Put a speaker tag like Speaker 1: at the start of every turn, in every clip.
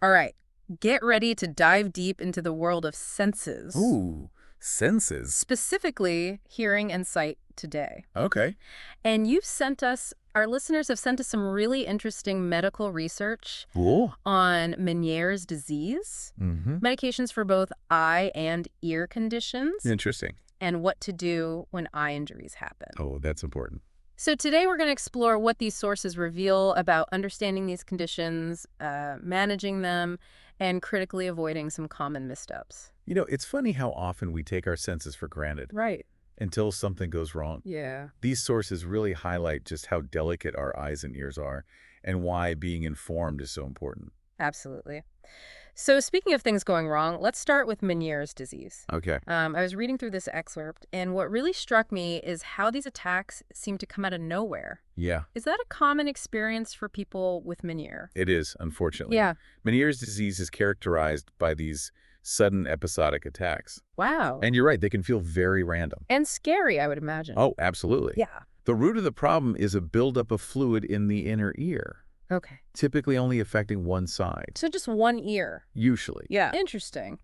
Speaker 1: All right, get ready to dive deep into the world of senses.
Speaker 2: Ooh, senses.
Speaker 1: Specifically, hearing and sight today.
Speaker 2: Okay.
Speaker 1: And our listeners have sent us some really interesting medical research
Speaker 2: Cool.
Speaker 1: on Meniere's disease,
Speaker 2: Mm-hmm.
Speaker 1: medications for both eye and ear conditions,
Speaker 2: Interesting.
Speaker 1: and what to do when eye injuries happen.
Speaker 2: Oh, that's important.
Speaker 1: So today we're going to explore what these sources reveal about understanding these conditions, managing them, and critically avoiding some common missteps.
Speaker 2: You know, it's funny how often we take our senses for granted
Speaker 1: Right.
Speaker 2: until something goes wrong.
Speaker 1: Yeah.
Speaker 2: These sources really highlight just how delicate our eyes and ears are and why being informed is so important.
Speaker 1: Absolutely. So speaking of things going wrong, let's start with Meniere's disease.
Speaker 2: Okay.
Speaker 1: I was reading through this excerpt, and what really struck me is how these attacks seem to come out of nowhere.
Speaker 2: Yeah,
Speaker 1: Is that a common experience for people with Meniere?
Speaker 2: it is, unfortunately.
Speaker 1: Yeah.
Speaker 2: Meniere's disease is characterized by these sudden episodic attacks.
Speaker 1: Wow.
Speaker 2: And you're right, they can feel very random.
Speaker 1: And scary, I would imagine.
Speaker 2: Oh, absolutely.
Speaker 1: Yeah.
Speaker 2: The root of the problem is a buildup of fluid in the inner ear,
Speaker 1: Okay.
Speaker 2: typically only affecting one side,
Speaker 1: So just one ear.
Speaker 2: usually.
Speaker 1: Yeah. Interesting.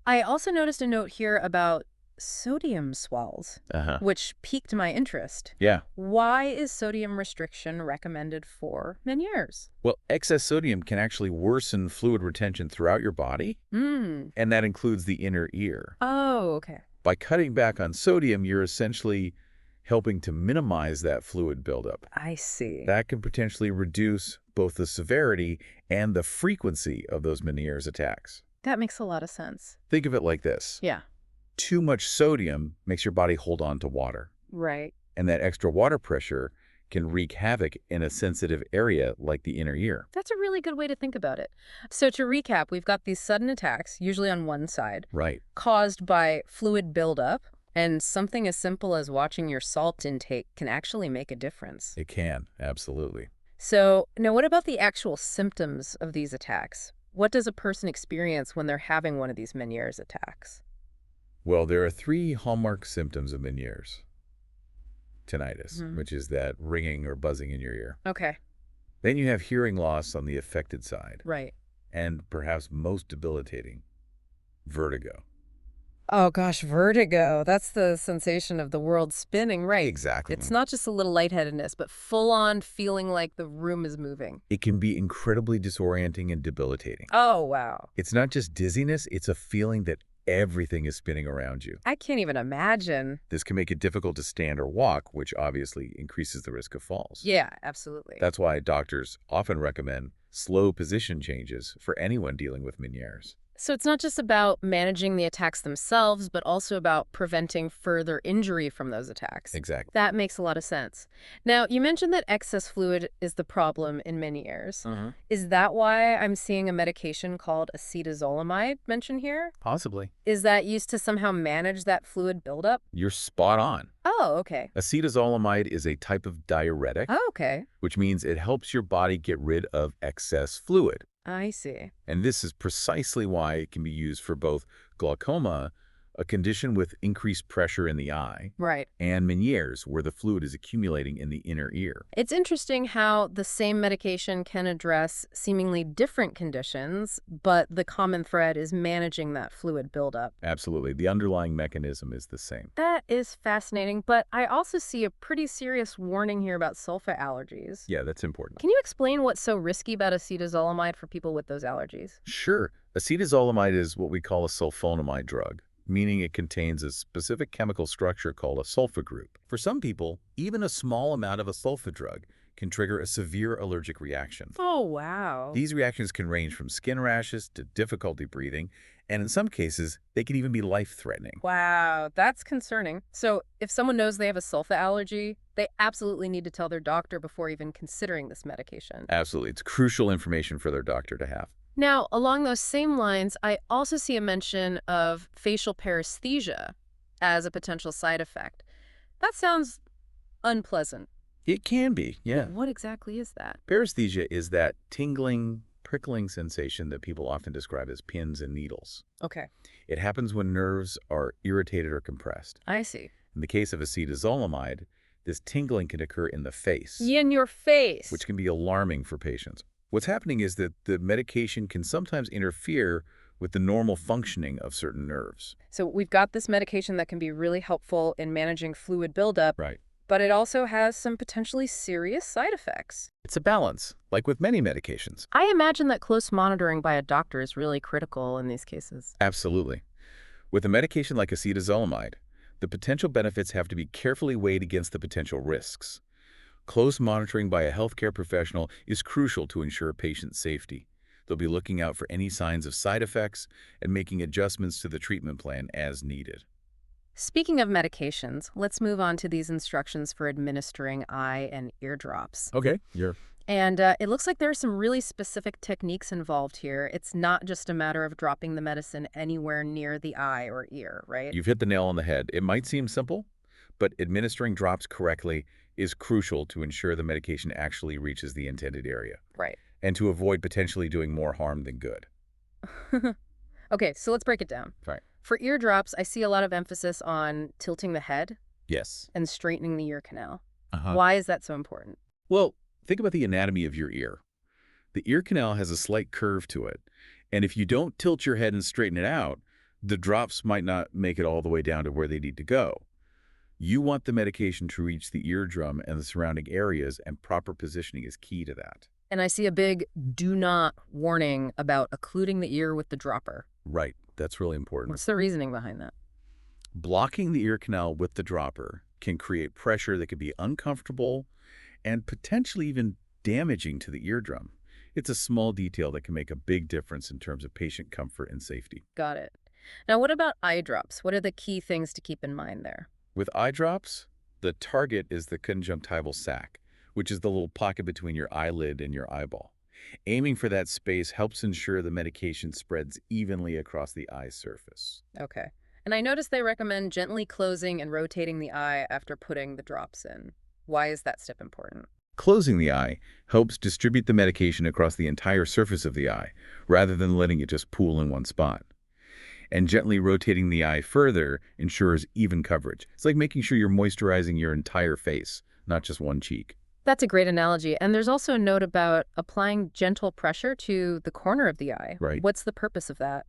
Speaker 1: I also noticed a note here about sodium swells,
Speaker 2: Uh-huh.
Speaker 1: which piqued my interest.
Speaker 2: Yeah.
Speaker 1: Why is sodium restriction recommended for Meniere's?
Speaker 2: Well, excess sodium can actually worsen fluid retention throughout your body, and that includes the inner ear.
Speaker 1: Oh, okay.
Speaker 2: By cutting back on sodium, you're essentially helping to minimize that fluid buildup.
Speaker 1: I see.
Speaker 2: That can potentially reduce both the severity and the frequency of those Meniere's attacks.
Speaker 1: That makes a lot of sense.
Speaker 2: Think of it like this.
Speaker 1: Yeah.
Speaker 2: Too much sodium makes your body hold on to water,
Speaker 1: Right.
Speaker 2: and that extra water pressure can wreak havoc in a sensitive area like the inner ear.
Speaker 1: That's a really good way to think about it. So to recap, we've got these sudden attacks, usually on one side,
Speaker 2: Right.
Speaker 1: caused by fluid buildup, and something as simple as watching your salt intake can actually make a difference.
Speaker 2: It can, absolutely.
Speaker 1: So now what about the actual symptoms of these attacks? What does a person experience when they're having one of these Meniere's attacks?
Speaker 2: Well, there are 3 hallmark symptoms of Meniere's. Tinnitus,
Speaker 1: Mhm.
Speaker 2: which is that ringing or buzzing in your ear.
Speaker 1: Okay.
Speaker 2: Then you have hearing loss on the affected side,
Speaker 1: Right.
Speaker 2: and perhaps most debilitating, vertigo.
Speaker 1: Oh gosh, vertigo. That's the sensation of the world spinning, right?
Speaker 2: Exactly.
Speaker 1: It's not just a little lightheadedness, but full-on feeling like the room is moving.
Speaker 2: It can be incredibly disorienting and debilitating.
Speaker 1: Oh, wow.
Speaker 2: It's not just dizziness, it's a feeling that everything is spinning around you.
Speaker 1: I can't even imagine.
Speaker 2: This can make it difficult to stand or walk, which obviously increases the risk of falls.
Speaker 1: Yeah, absolutely.
Speaker 2: That's why doctors often recommend slow position changes for anyone dealing with Meniere's.
Speaker 1: So it's not just about managing the attacks themselves, but also about preventing further injury from those attacks.
Speaker 2: Exactly.
Speaker 1: That makes a lot of sense. Now, you mentioned that excess fluid is the problem in Meniere's. Is that why I'm seeing a medication called acetazolamide mentioned here?
Speaker 2: Possibly.
Speaker 1: Is that used to somehow manage that fluid buildup?
Speaker 2: You're spot on.
Speaker 1: Oh, okay.
Speaker 2: Acetazolamide is a type of diuretic,
Speaker 1: Oh, okay.
Speaker 2: which means it helps your body get rid of excess fluid.
Speaker 1: I see.
Speaker 2: And this is precisely why it can be used for both glaucoma, a condition with increased pressure in the eye,
Speaker 1: Right.
Speaker 2: and Meniere's, where the fluid is accumulating in the inner ear.
Speaker 1: It's interesting how the same medication can address seemingly different conditions, but the common thread is managing that fluid buildup.
Speaker 2: Absolutely. The underlying mechanism is the same.
Speaker 1: That is fascinating, but I also see a pretty serious warning here about sulfa allergies.
Speaker 2: Yeah, that's important.
Speaker 1: Can you explain what's so risky about acetazolamide for people with those allergies?
Speaker 2: Sure. Acetazolamide is what we call a sulfonamide drug, meaning it contains a specific chemical structure called a sulfa group. For some people, even a small amount of a sulfa drug can trigger a severe allergic reaction.
Speaker 1: Oh, wow.
Speaker 2: These reactions can range from skin rashes to difficulty breathing, and in some cases, they can even be life-threatening.
Speaker 1: Wow, that's concerning. So if someone knows they have a sulfa allergy, they absolutely need to tell their doctor before even considering this medication.
Speaker 2: Absolutely. It's crucial information for their doctor to have.
Speaker 1: Now, along those same lines, I also see a mention of facial paresthesia as a potential side effect. That sounds unpleasant.
Speaker 2: It can be, yeah.
Speaker 1: What exactly is that?
Speaker 2: Paresthesia is that tingling, prickling sensation that people often describe as pins and needles.
Speaker 1: Okay,
Speaker 2: It happens when nerves are irritated or compressed.
Speaker 1: I see.
Speaker 2: In the case of acetazolamide, this tingling can occur in the face,
Speaker 1: In your face.
Speaker 2: which can be alarming for patients. What's happening is that the medication can sometimes interfere with the normal functioning of certain nerves.
Speaker 1: So we've got this medication that can be really helpful in managing fluid buildup,
Speaker 2: Right.
Speaker 1: but it also has some potentially serious side effects.
Speaker 2: It's a balance, like with many medications.
Speaker 1: I imagine that close monitoring by a doctor is really critical in these cases.
Speaker 2: Absolutely. With a medication like acetazolamide, the potential benefits have to be carefully weighed against the potential risks. Close monitoring by a healthcare professional is crucial to ensure patient safety. They'll be looking out for any signs of side effects and making adjustments to the treatment plan as needed.
Speaker 1: Speaking of medications, let's move on to these instructions for administering eye and ear drops.
Speaker 2: Okay. You're
Speaker 1: And it looks like there are some really specific techniques involved here. It's not just a matter of dropping the medicine anywhere near the eye or ear, right?
Speaker 2: You've hit the nail on the head. It might seem simple, but administering drops correctly is crucial to ensure the medication actually reaches the intended area
Speaker 1: Right.
Speaker 2: and to avoid potentially doing more harm than good.
Speaker 1: Okay, so let's break it down.
Speaker 2: Right.
Speaker 1: For eardrops, I see a lot of emphasis on tilting the head
Speaker 2: Yes.
Speaker 1: and straightening the ear canal.
Speaker 2: Uh-huh.
Speaker 1: Why is that so important?
Speaker 2: Well, think about the anatomy of your ear. The ear canal has a slight curve to it, and if you don't tilt your head and straighten it out, the drops might not make it all the way down to where they need to go. You want the medication to reach the eardrum and the surrounding areas, and proper positioning is key to that.
Speaker 1: And I see a big do not warning about occluding the ear with the dropper.
Speaker 2: Right. That's really important.
Speaker 1: What's the reasoning behind that?
Speaker 2: Blocking the ear canal with the dropper can create pressure that can be uncomfortable and potentially even damaging to the eardrum. It's a small detail that can make a big difference in terms of patient comfort and safety.
Speaker 1: Got it. Now, what about eye drops? What are the key things to keep in mind there?
Speaker 2: With eye drops, the target is the conjunctival sac, which is the little pocket between your eyelid and your eyeball. Aiming for that space helps ensure the medication spreads evenly across the eye surface.
Speaker 1: Okay. And I noticed they recommend gently closing and rotating the eye after putting the drops in. Why is that step important?
Speaker 2: Closing the eye helps distribute the medication across the entire surface of the eye, rather than letting it just pool in one spot. And gently rotating the eye further ensures even coverage. It's like making sure you're moisturizing your entire face, not just one cheek.
Speaker 1: That's a great analogy. And there's also a note about applying gentle pressure to the corner of the eye.
Speaker 2: Right.
Speaker 1: What's the purpose of that?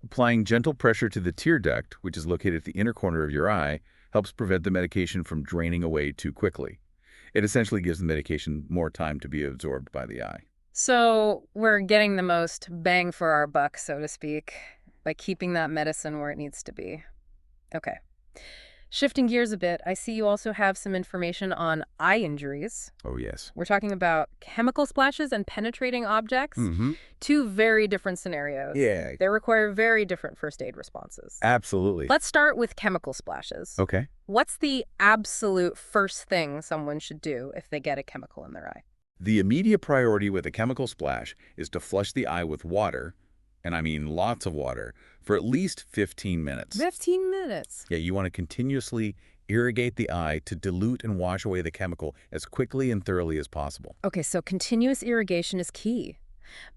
Speaker 2: Applying gentle pressure to the tear duct, which is located at the inner corner of your eye, helps prevent the medication from draining away too quickly. It essentially gives the medication more time to be absorbed by the eye.
Speaker 1: So we're getting the most bang for our buck, so to speak, by keeping that medicine where it needs to be. Okay. Shifting gears a bit, I see you also have some information on eye injuries.
Speaker 2: Oh, yes.
Speaker 1: We're talking about chemical splashes and penetrating objects.
Speaker 2: Mm-hmm.
Speaker 1: Two very different scenarios.
Speaker 2: Yeah.
Speaker 1: They require very different first aid responses.
Speaker 2: Absolutely.
Speaker 1: Let's start with chemical splashes.
Speaker 2: Okay.
Speaker 1: What's the absolute first thing someone should do if they get a chemical in their eye?
Speaker 2: The immediate priority with a chemical splash is to flush the eye with water, and I mean lots of water, for at least 15 minutes.
Speaker 1: 15 minutes.
Speaker 2: Yeah, you want to continuously irrigate the eye to dilute and wash away the chemical as quickly and thoroughly as possible.
Speaker 1: Okay, so continuous irrigation is key.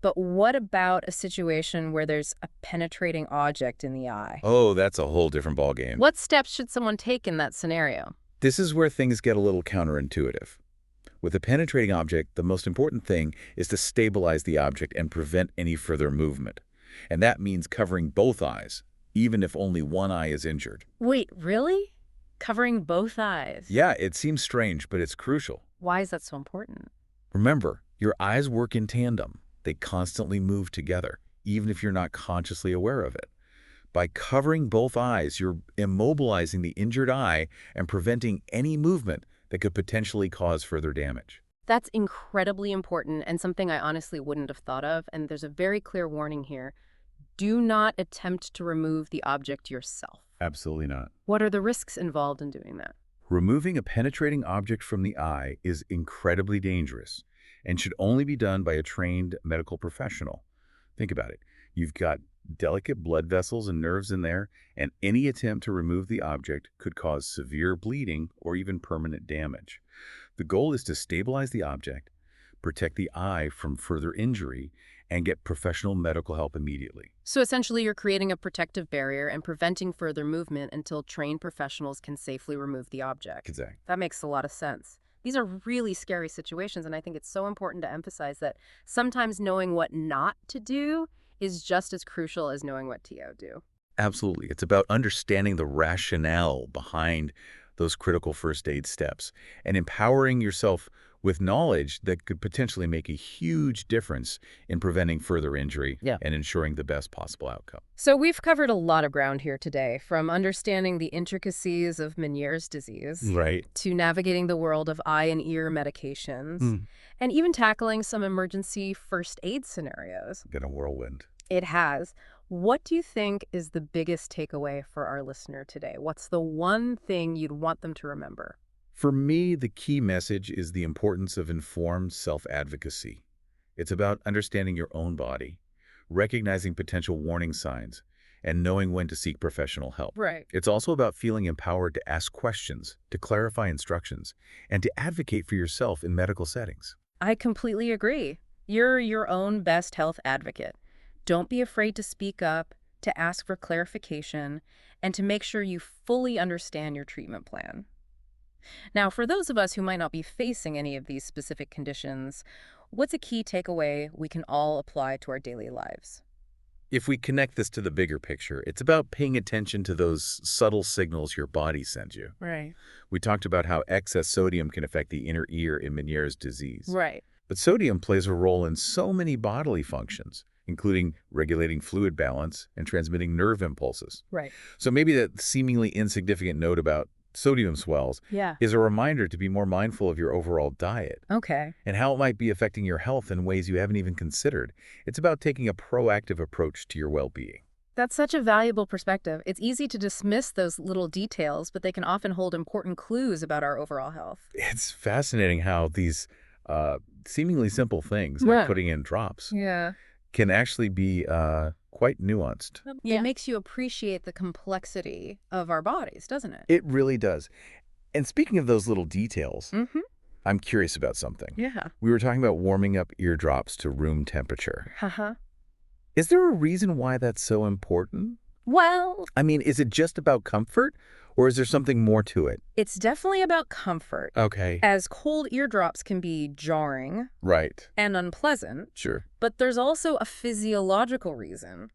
Speaker 1: But what about a situation where there's a penetrating object in the eye?
Speaker 2: Oh, that's a whole different ballgame.
Speaker 1: What steps should someone take in that scenario?
Speaker 2: This is where things get a little counterintuitive. With a penetrating object, the most important thing is to stabilize the object and prevent any further movement. And that means covering both eyes, even if only one eye is injured.
Speaker 1: Wait, really? Covering both eyes?
Speaker 2: Yeah, it seems strange, but it's crucial.
Speaker 1: Why is that so important?
Speaker 2: Remember, your eyes work in tandem. They constantly move together, even if you're not consciously aware of it. By covering both eyes, you're immobilizing the injured eye and preventing any movement that could potentially cause further damage.
Speaker 1: That's incredibly important and something I honestly wouldn't have thought of, and there's a very clear warning here. Do not attempt to remove the object yourself.
Speaker 2: Absolutely not.
Speaker 1: What are the risks involved in doing that?
Speaker 2: Removing a penetrating object from the eye is incredibly dangerous and should only be done by a trained medical professional. Think about it. You've got delicate blood vessels and nerves in there, and any attempt to remove the object could cause severe bleeding or even permanent damage. The goal is to stabilize the object, protect the eye from further injury, and get professional medical help immediately.
Speaker 1: So essentially, you're creating a protective barrier and preventing further movement until trained professionals can safely remove the object.
Speaker 2: Exactly.
Speaker 1: That makes a lot of sense. These are really scary situations, and I think it's so important to emphasize that sometimes knowing what not to do is just as crucial as knowing what to do.
Speaker 2: Absolutely. It's about understanding the rationale behind those critical first aid steps and empowering yourself with knowledge that could potentially make a huge difference in preventing further injury
Speaker 1: Yeah.
Speaker 2: and ensuring the best possible outcome.
Speaker 1: So we've covered a lot of ground here today, from understanding the intricacies of Meniere's disease
Speaker 2: Right.
Speaker 1: to navigating the world of eye and ear medications, and even tackling some emergency first aid scenarios.
Speaker 2: Been a whirlwind.
Speaker 1: It has. What do you think is the biggest takeaway for our listener today? What's the one thing you'd want them to remember?
Speaker 2: For me, the key message is the importance of informed self-advocacy. It's about understanding your own body, recognizing potential warning signs, and knowing when to seek professional help.
Speaker 1: Right.
Speaker 2: It's also about feeling empowered to ask questions, to clarify instructions, and to advocate for yourself in medical settings.
Speaker 1: I completely agree. You're your own best health advocate. Don't be afraid to speak up, to ask for clarification, and to make sure you fully understand your treatment plan. Now, for those of us who might not be facing any of these specific conditions, what's a key takeaway we can all apply to our daily lives?
Speaker 2: If we connect this to the bigger picture, it's about paying attention to those subtle signals your body sends you.
Speaker 1: Right.
Speaker 2: We talked about how excess sodium can affect the inner ear in Meniere's disease.
Speaker 1: Right.
Speaker 2: But sodium plays a role in so many bodily functions, including regulating fluid balance and transmitting nerve impulses.
Speaker 1: Right.
Speaker 2: So maybe that seemingly insignificant note about sodium swells
Speaker 1: Yeah.
Speaker 2: is a reminder to be more mindful of your overall diet
Speaker 1: Okay.
Speaker 2: and how it might be affecting your health in ways you haven't even considered. It's about taking a proactive approach to your well-being.
Speaker 1: That's such a valuable perspective. It's easy to dismiss those little details, but they can often hold important clues about our overall health.
Speaker 2: It's fascinating how these seemingly simple things,
Speaker 1: Yeah.
Speaker 2: like putting in drops,
Speaker 1: Yeah.
Speaker 2: can actually be quite nuanced.
Speaker 1: It makes you appreciate the complexity of our bodies, doesn't it?
Speaker 2: It really does. And speaking of those little details,
Speaker 1: Mm-hmm.
Speaker 2: I'm curious about something.
Speaker 1: Yeah.
Speaker 2: We were talking about warming up eardrops to room temperature.
Speaker 1: Uh-huh.
Speaker 2: Is there a reason why that's so important?
Speaker 1: Well,
Speaker 2: I mean, is it just about comfort, or is there something more to it?
Speaker 1: it's definitely about comfort,
Speaker 2: Okay.
Speaker 1: as cold eardrops can be jarring
Speaker 2: Right.
Speaker 1: and unpleasant,
Speaker 2: Sure.
Speaker 1: but there's also a physiological reason.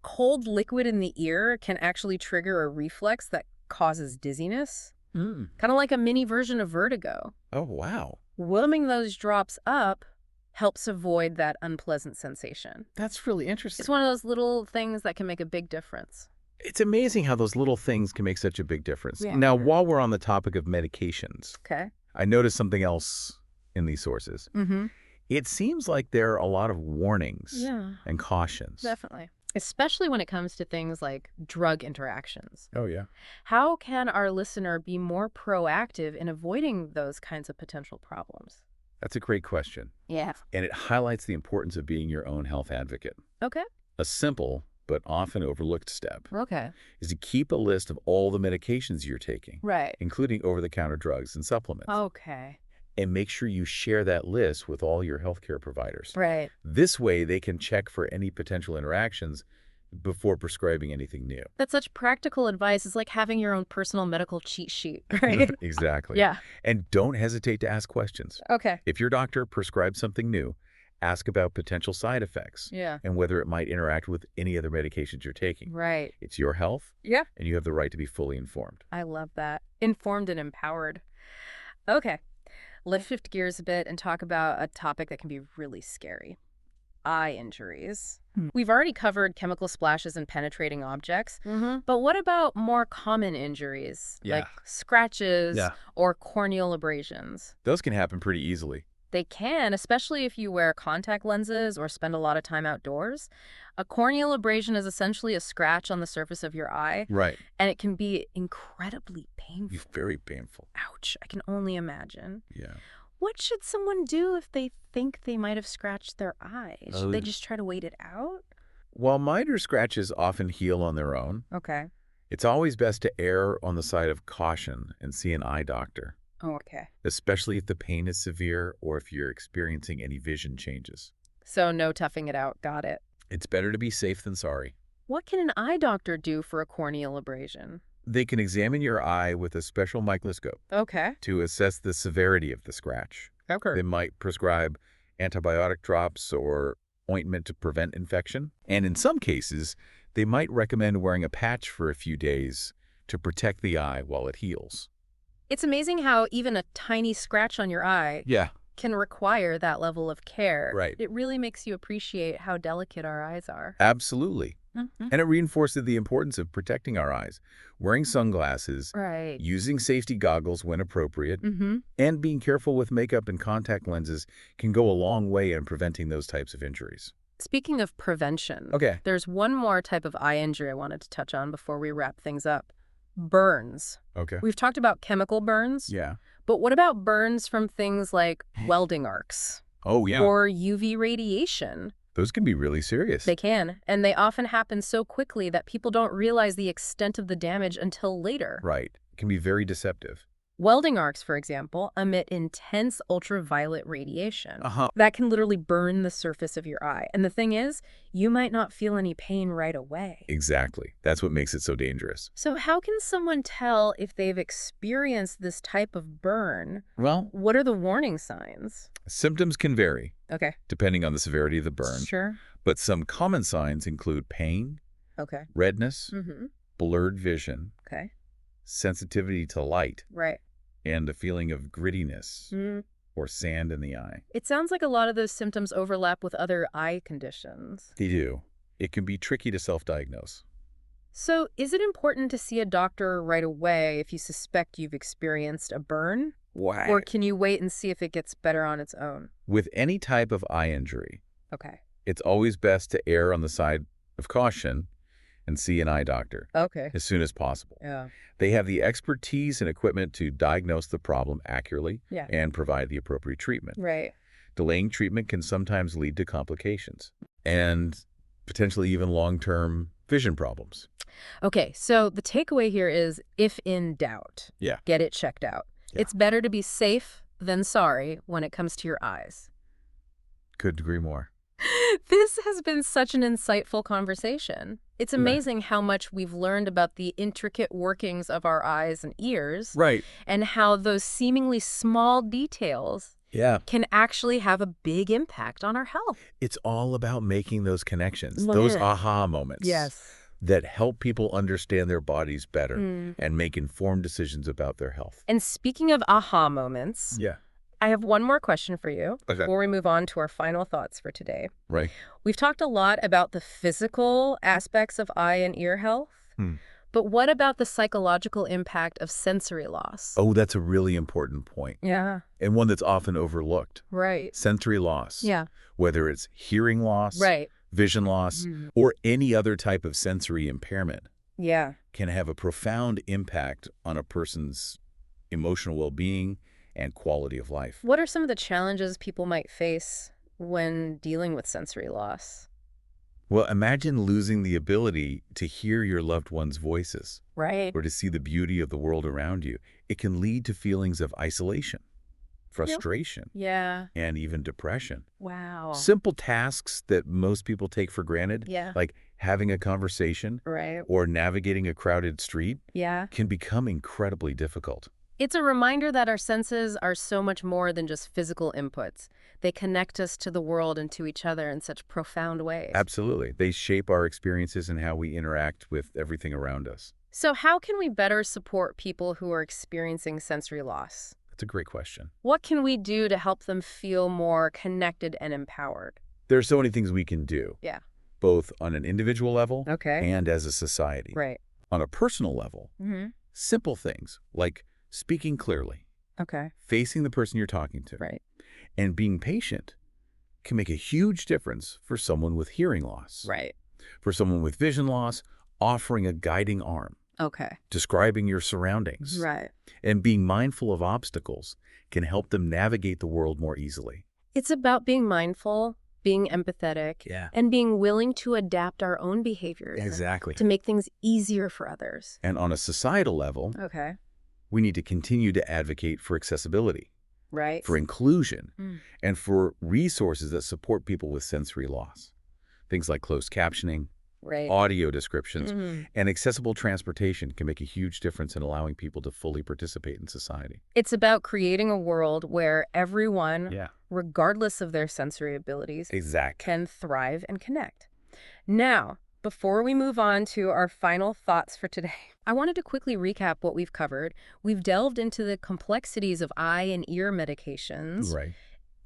Speaker 1: Cold liquid in the ear can actually trigger a reflex that causes dizziness, kind of like a mini version of vertigo.
Speaker 2: Oh, wow.
Speaker 1: Warming those drops up helps avoid that unpleasant sensation.
Speaker 2: That's really interesting.
Speaker 1: It's one of those little things that can make a big difference.
Speaker 2: It's amazing how those little things can make such a big difference.
Speaker 1: Yeah.
Speaker 2: Now, while we're on the topic of medications,
Speaker 1: Okay.
Speaker 2: I noticed something else in these sources.
Speaker 1: Mm-hmm.
Speaker 2: It seems like there are a lot of warnings
Speaker 1: Yeah,
Speaker 2: and cautions.
Speaker 1: definitely. Especially when it comes to things like drug interactions.
Speaker 2: Oh, yeah.
Speaker 1: How can our listener be more proactive in avoiding those kinds of potential problems?
Speaker 2: That's a great question.
Speaker 1: Yeah.
Speaker 2: And it highlights the importance of being your own health advocate.
Speaker 1: Okay.
Speaker 2: A simple but often overlooked step
Speaker 1: Okay.
Speaker 2: is to keep a list of all the medications you're taking,
Speaker 1: Right.
Speaker 2: including over-the-counter drugs and supplements.
Speaker 1: Okay.
Speaker 2: And make sure you share that list with all your healthcare providers.
Speaker 1: Right.
Speaker 2: This way, they can check for any potential interactions before prescribing anything new.
Speaker 1: That's such practical advice. It's like having your own personal medical cheat sheet, right?
Speaker 2: Exactly.
Speaker 1: Yeah.
Speaker 2: And don't hesitate to ask questions.
Speaker 1: Okay.
Speaker 2: If your doctor prescribes something new, ask about potential side effects
Speaker 1: Yeah.
Speaker 2: and whether it might interact with any other medications you're taking.
Speaker 1: Right.
Speaker 2: It's your health,
Speaker 1: Yeah.
Speaker 2: and you have the right to be fully informed.
Speaker 1: I love that. Informed and empowered. Okay. Let's shift gears a bit and talk about a topic that can be really scary. Eye injuries. We've already covered chemical splashes and penetrating objects, but what about more common injuries,
Speaker 2: Yeah.
Speaker 1: like scratches
Speaker 2: Yeah.
Speaker 1: or corneal abrasions?
Speaker 2: Those can happen pretty easily.
Speaker 1: They can, especially if you wear contact lenses or spend a lot of time outdoors. A corneal abrasion is essentially a scratch on the surface of your eye,
Speaker 2: Right.
Speaker 1: and it can be incredibly painful.
Speaker 2: Very painful.
Speaker 1: Ouch, I can only imagine.
Speaker 2: Yeah.
Speaker 1: What should someone do if they think they might have scratched their eye? Should they
Speaker 2: Oh.
Speaker 1: just try to wait it out?
Speaker 2: While minor scratches often heal on their own,
Speaker 1: Okay.
Speaker 2: it's always best to err on the side of caution and see an eye doctor,
Speaker 1: Oh, okay.
Speaker 2: especially if the pain is severe or if you're experiencing any vision changes.
Speaker 1: So no toughing it out. Got it.
Speaker 2: It's better to be safe than sorry.
Speaker 1: What can an eye doctor do for a corneal abrasion?
Speaker 2: They can examine your eye with a special microscope
Speaker 1: Okay.
Speaker 2: to assess the severity of the scratch.
Speaker 1: Okay.
Speaker 2: They might prescribe antibiotic drops or ointment to prevent infection. And in some cases, they might recommend wearing a patch for a few days to protect the eye while it heals.
Speaker 1: It's amazing how even a tiny scratch on your eye
Speaker 2: Yeah,
Speaker 1: can require that level of care.
Speaker 2: right.
Speaker 1: It really makes you appreciate how delicate our eyes are.
Speaker 2: Absolutely.
Speaker 1: Mhm.
Speaker 2: And it reinforces the importance of protecting our eyes, wearing sunglasses,
Speaker 1: Right.
Speaker 2: using safety goggles when appropriate,
Speaker 1: Mm-hmm.
Speaker 2: and being careful with makeup and contact lenses can go a long way in preventing those types of injuries.
Speaker 1: Speaking of prevention,
Speaker 2: Okay.
Speaker 1: there's one more type of eye injury I wanted to touch on before we wrap things up. Burns.
Speaker 2: Okay.
Speaker 1: We've talked about chemical burns,
Speaker 2: Yeah.
Speaker 1: but what about burns from things like welding arcs
Speaker 2: Oh, yeah.
Speaker 1: or UV radiation?
Speaker 2: Those can be really serious.
Speaker 1: They can, and they often happen so quickly that people don't realize the extent of the damage until later.
Speaker 2: Right. It can be very deceptive.
Speaker 1: Welding arcs, for example, emit intense ultraviolet radiation.
Speaker 2: Uh-huh.
Speaker 1: That can literally burn the surface of your eye. And the thing is, you might not feel any pain right away.
Speaker 2: Exactly. That's what makes it so dangerous.
Speaker 1: So how can someone tell if they've experienced this type of burn?
Speaker 2: Well,
Speaker 1: What are the warning signs?
Speaker 2: symptoms can vary
Speaker 1: Okay.
Speaker 2: depending on the severity of the burn,
Speaker 1: Sure.
Speaker 2: but some common signs include pain,
Speaker 1: Okay.
Speaker 2: redness,
Speaker 1: Mm-hmm.
Speaker 2: blurred vision,
Speaker 1: Okay.
Speaker 2: sensitivity to light,
Speaker 1: Right.
Speaker 2: and a feeling of grittiness
Speaker 1: Mm.
Speaker 2: or sand in the eye.
Speaker 1: It sounds like a lot of those symptoms overlap with other eye conditions.
Speaker 2: They do. It can be tricky to self-diagnose.
Speaker 1: So is it important to see a doctor right away if you suspect you've experienced a burn?
Speaker 2: Why?
Speaker 1: Or can you wait and see if it gets better on its own?
Speaker 2: With any type of eye injury,
Speaker 1: Okay.
Speaker 2: it's always best to err on the side of caution and see an eye doctor
Speaker 1: Okay.
Speaker 2: as soon as possible.
Speaker 1: Yeah.
Speaker 2: They have the expertise and equipment to diagnose the problem accurately
Speaker 1: Yeah.
Speaker 2: and provide the appropriate treatment.
Speaker 1: Right.
Speaker 2: Delaying treatment can sometimes lead to complications and potentially even long-term vision problems.
Speaker 1: Okay, so the takeaway here is, if in doubt,
Speaker 2: Yeah.
Speaker 1: get it checked out.
Speaker 2: Yeah.
Speaker 1: It's better to be safe than sorry when it comes to your eyes.
Speaker 2: Couldn't agree more.
Speaker 1: This has been such an insightful conversation. It's
Speaker 2: Yeah.
Speaker 1: amazing how much we've learned about the intricate workings of our eyes and ears,
Speaker 2: Right.
Speaker 1: and how those seemingly small details
Speaker 2: Yeah.
Speaker 1: can actually have a big impact on our health.
Speaker 2: It's all about making those connections,
Speaker 1: Well,
Speaker 2: those
Speaker 1: yeah.
Speaker 2: aha moments that help people understand their bodies better
Speaker 1: Mm.
Speaker 2: and make informed decisions about their health.
Speaker 1: And speaking of aha moments,
Speaker 2: Yeah.
Speaker 1: I have one more question for you
Speaker 2: Okay.
Speaker 1: before we move on to our final thoughts for today.
Speaker 2: Right.
Speaker 1: We've talked a lot about the physical aspects of eye and ear health, but what about the psychological impact of sensory loss?
Speaker 2: Oh, that's a really important point,
Speaker 1: Yeah,
Speaker 2: and one that's often overlooked.
Speaker 1: right.
Speaker 2: Sensory loss.
Speaker 1: Yeah,
Speaker 2: Whether it's hearing loss,
Speaker 1: right.
Speaker 2: vision loss,
Speaker 1: Mhm.
Speaker 2: or any other type of sensory impairment
Speaker 1: Yeah.
Speaker 2: can have a profound impact on a person's emotional well-being and quality of life.
Speaker 1: What are some of the challenges people might face when dealing with sensory loss?
Speaker 2: Well, imagine losing the ability to hear your loved one's voices
Speaker 1: Right.
Speaker 2: or to see the beauty of the world around you. It can lead to feelings of isolation, frustration,
Speaker 1: Yeah.
Speaker 2: and even depression.
Speaker 1: Wow.
Speaker 2: Simple tasks that most people take for granted,
Speaker 1: Yeah.
Speaker 2: like having a conversation
Speaker 1: Right.
Speaker 2: or navigating a crowded street,
Speaker 1: Yeah.
Speaker 2: can become incredibly difficult.
Speaker 1: It's a reminder that our senses are so much more than just physical inputs. They connect us to the world and to each other in such profound ways.
Speaker 2: Absolutely. They shape our experiences and how we interact with everything around us.
Speaker 1: So how can we better support people who are experiencing sensory loss?
Speaker 2: That's a great question.
Speaker 1: What can we do to help them feel more connected and empowered?
Speaker 2: There are so many things we can do,
Speaker 1: Yeah.
Speaker 2: both on an individual level
Speaker 1: Okay.
Speaker 2: and as a society.
Speaker 1: Right.
Speaker 2: On a personal level,
Speaker 1: Mm-hmm.
Speaker 2: simple things like speaking clearly,
Speaker 1: Okay.
Speaker 2: facing the person you're talking to,
Speaker 1: Right.
Speaker 2: and being patient can make a huge difference for someone with hearing loss.
Speaker 1: Right.
Speaker 2: For someone with vision loss, offering a guiding arm,
Speaker 1: Okay.
Speaker 2: describing your surroundings,
Speaker 1: Right.
Speaker 2: and being mindful of obstacles can help them navigate the world more easily.
Speaker 1: It's about being mindful, being empathetic,
Speaker 2: Yeah.
Speaker 1: and being willing to adapt our own behaviors
Speaker 2: Exactly.
Speaker 1: to make things easier for others.
Speaker 2: And on a societal level,
Speaker 1: Okay.
Speaker 2: we need to continue to advocate for accessibility,
Speaker 1: Right.
Speaker 2: for inclusion,
Speaker 1: Mm.
Speaker 2: and for resources that support people with sensory loss. Things like closed captioning,
Speaker 1: Right.
Speaker 2: audio descriptions,
Speaker 1: Hmm.
Speaker 2: and accessible transportation can make a huge difference in allowing people to fully participate in society.
Speaker 1: It's about creating a world where everyone,
Speaker 2: Yeah,
Speaker 1: regardless of their sensory abilities,
Speaker 2: exactly.
Speaker 1: can thrive and connect. Now, before we move on to our final thoughts for today, I wanted to quickly recap what we've covered. We've delved into the complexities of eye and ear medications,
Speaker 2: Right.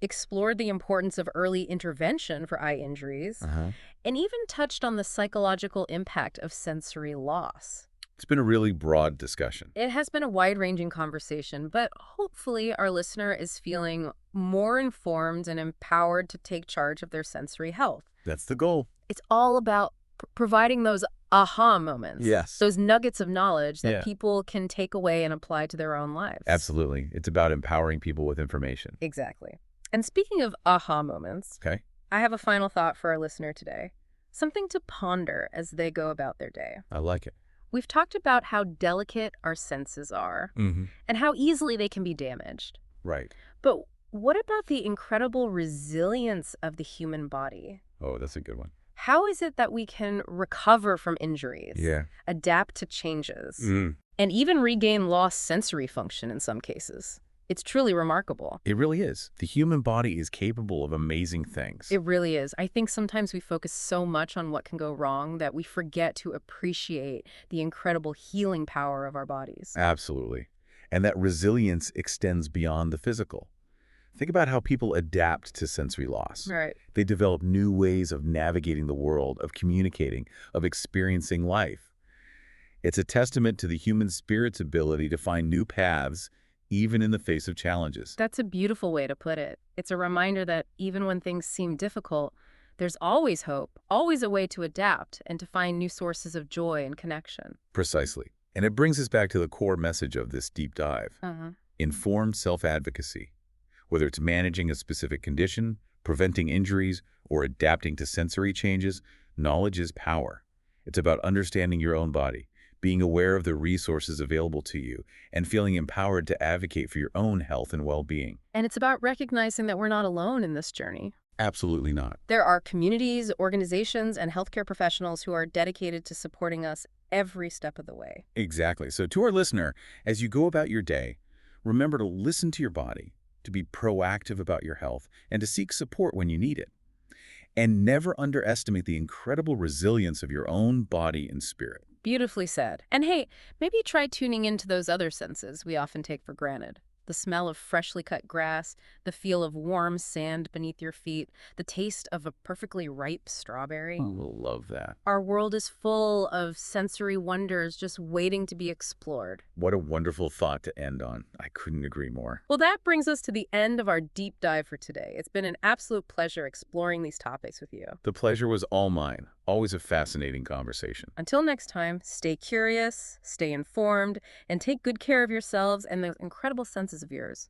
Speaker 1: explored the importance of early intervention for eye injuries,
Speaker 2: Uh-huh.
Speaker 1: and even touched on the psychological impact of sensory loss.
Speaker 2: It's been a really broad discussion.
Speaker 1: It has been a wide-ranging conversation, but hopefully our listener is feeling more informed and empowered to take charge of their sensory health.
Speaker 2: That's the goal.
Speaker 1: It's all about providing those aha moments,
Speaker 2: Yes.
Speaker 1: those nuggets of knowledge that
Speaker 2: Yeah.
Speaker 1: people can take away and apply to their own lives.
Speaker 2: Absolutely. It's about empowering people with information.
Speaker 1: Exactly. And speaking of aha moments,
Speaker 2: Okay?
Speaker 1: I have a final thought for our listener today. Something to ponder as they go about their day.
Speaker 2: I like it.
Speaker 1: We've talked about how delicate our senses are
Speaker 2: Mm-hmm.
Speaker 1: and how easily they can be damaged.
Speaker 2: Right.
Speaker 1: But what about the incredible resilience of the human body?
Speaker 2: Oh, that's a good one.
Speaker 1: How is it that we can recover from injuries,
Speaker 2: Yeah.
Speaker 1: adapt to changes,
Speaker 2: Mm.
Speaker 1: and even regain lost sensory function in some cases? It's truly remarkable.
Speaker 2: It really is. The human body is capable of amazing things.
Speaker 1: It really is. I think sometimes we focus so much on what can go wrong that we forget to appreciate the incredible healing power of our bodies.
Speaker 2: Absolutely. And that resilience extends beyond the physical. Think about how people adapt to sensory loss.
Speaker 1: Right.
Speaker 2: They develop new ways of navigating the world, of communicating, of experiencing life. It's a testament to the human spirit's ability to find new paths, even in the face of challenges.
Speaker 1: That's a beautiful way to put it. It's a reminder that even when things seem difficult, there's always hope, always a way to adapt and to find new sources of joy and connection.
Speaker 2: Precisely. And it brings us back to the core message of this deep dive.
Speaker 1: Uh-huh.
Speaker 2: Informed self-advocacy. Whether it's managing a specific condition, preventing injuries, or adapting to sensory changes, knowledge is power. It's about understanding your own body, being aware of the resources available to you, and feeling empowered to advocate for your own health and well-being.
Speaker 1: And it's about recognizing that we're not alone in this journey.
Speaker 2: Absolutely not.
Speaker 1: There are communities, organizations, and healthcare professionals who are dedicated to supporting us every step of the way.
Speaker 2: Exactly. So to our listener, as you go about your day, remember to listen to your body, to be proactive about your health, and to seek support when you need it. And never underestimate the incredible resilience of your own body and spirit.
Speaker 1: Beautifully said. And hey, maybe try tuning into those other senses we often take for granted. The smell of freshly cut grass, the feel of warm sand beneath your feet, the taste of a perfectly ripe strawberry.
Speaker 2: I love that.
Speaker 1: Our world is full of sensory wonders just waiting to be explored.
Speaker 2: What a wonderful thought to end on. I couldn't agree more.
Speaker 1: Well, that brings us to the end of our deep dive for today. It's been an absolute pleasure exploring these topics with you.
Speaker 2: The pleasure was all mine. Always a fascinating conversation.
Speaker 1: Until next time, stay curious, stay informed, and take good care of yourselves and those incredible senses of yours.